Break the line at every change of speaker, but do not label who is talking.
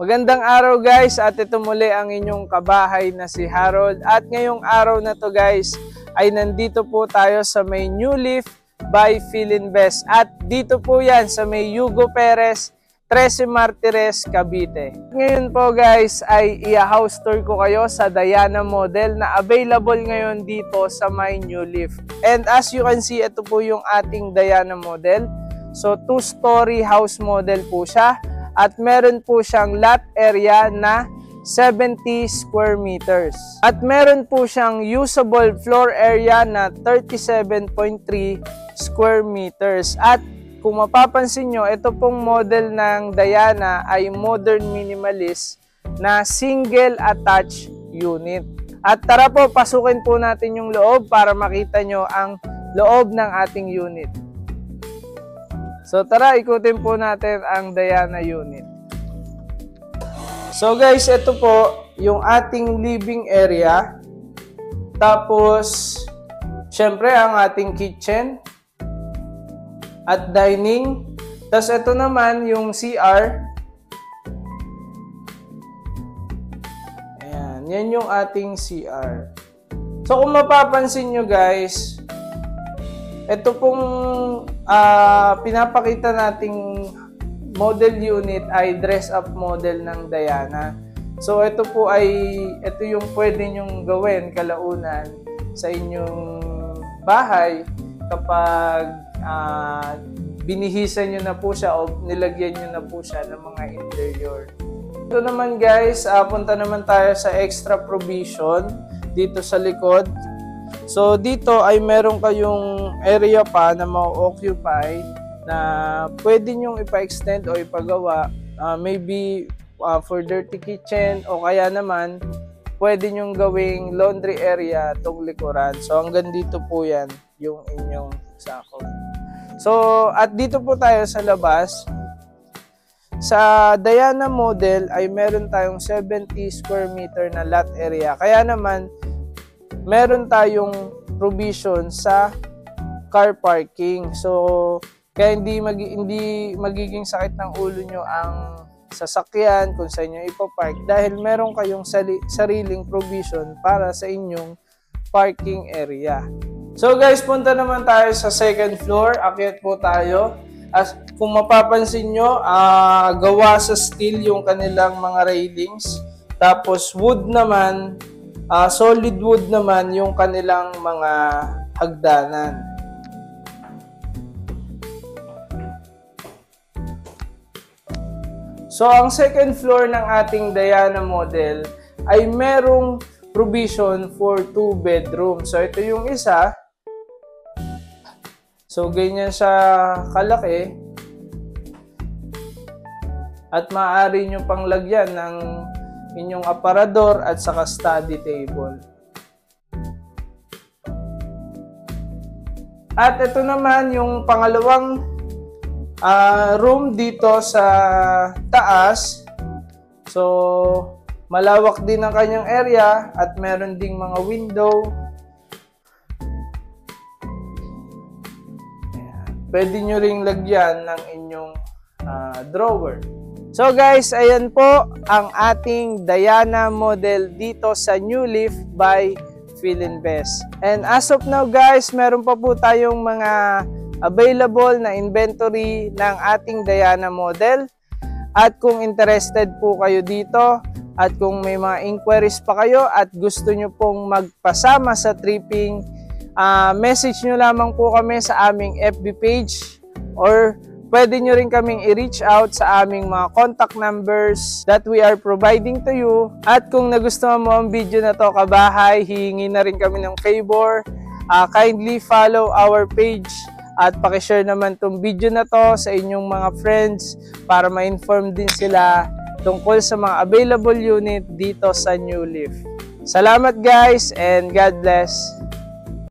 Magandang araw guys, at ito muli ang inyong kabahay na si Harold. At ngayong araw na to guys ay nandito po tayo sa may New Leaf by Philinvest. At dito po yan sa may Hugo Perez, 13 Martires, Cavite. Ngayon po guys ay i-house tour ko kayo sa Diana model na available ngayon dito sa may New Leaf. And as you can see, ito po yung ating Diana model. So 2-story house model po siya. At meron po siyang lot area na 70 square meters. At meron po siyang usable floor area na 37.3 square meters. At kung mapapansin nyo, ito pong model ng Diana ay modern minimalist na single attached unit. At tara po, pasukin po natin yung loob para makita nyo ang loob ng ating unit. So tara, ikutin po natin ang Diana unit. So guys, ito po yung ating living area. Tapos, syempre ang ating kitchen at dining. Tapos ito naman yung CR. Ayan, yan yung ating CR. So kung mapapansin nyo guys, ito pong pinapakita nating model unit ay dress-up model ng Diana. So ito po ay, ito yung pwede nyong gawin kalaunan sa inyong bahay kapag binihisan nyo na po siya o nilagyan nyo na po siya ng mga interior. Ito naman guys, punta naman tayo sa extra provision dito sa likod. So dito ay meron kayong area pa na ma-occupy na pwede nyong ipa-extend o ipagawa, maybe for dirty kitchen o kaya naman pwede nyong gawing laundry area tong likuran. So hanggang dito po yan yung inyong sako. So at dito po tayo sa labas. Sa Diana model ay meron tayong 70 square meter na lot area. Kaya naman meron tayong provision sa car parking. So, kaya hindi magiging sakit ng ulo nyo ang sasakyan kung sa inyo ipapark dahil meron kayong sariling provision para sa inyong parking area. So guys, punta naman tayo sa second floor. Akyat po tayo. As kung mapapansin nyo, gawa sa steel yung kanilang mga railings. Tapos wood naman, solid wood naman yung kanilang mga hagdanan. So, ang second floor ng ating Diana model ay merong provision for 2 bedrooms. So, ito yung isa. So, ganyan siya kalaki. At maaari nyo pang lagyan ng inyong aparador at saka study table. At ito naman yung pangalawang room dito sa taas. So, malawak din ang kanyang area at meron ding mga window. Ayan. Pwede nyo ring lagyan ng inyong drawer. So guys, ayan po ang ating Diana model dito sa New Leaf by Philinvest. And as of now guys, meron pa po tayong mga available na inventory ng ating Diana model. At kung interested po kayo dito at kung may mga inquiries pa kayo at gusto nyo pong magpasama sa tripping, message nyo lamang po kami sa aming FB page or pwede nyo rin kaming i-reach out sa aming mga contact numbers that we are providing to you. At kung nagustuhan mo ang video na to kabahay, hihingi na rin kami ng favor. Kindly follow our page at pakishare naman tong video na to sa inyong mga friends para ma-inform din sila tungkol sa mga available unit dito sa New Leaf. Salamat guys and God bless!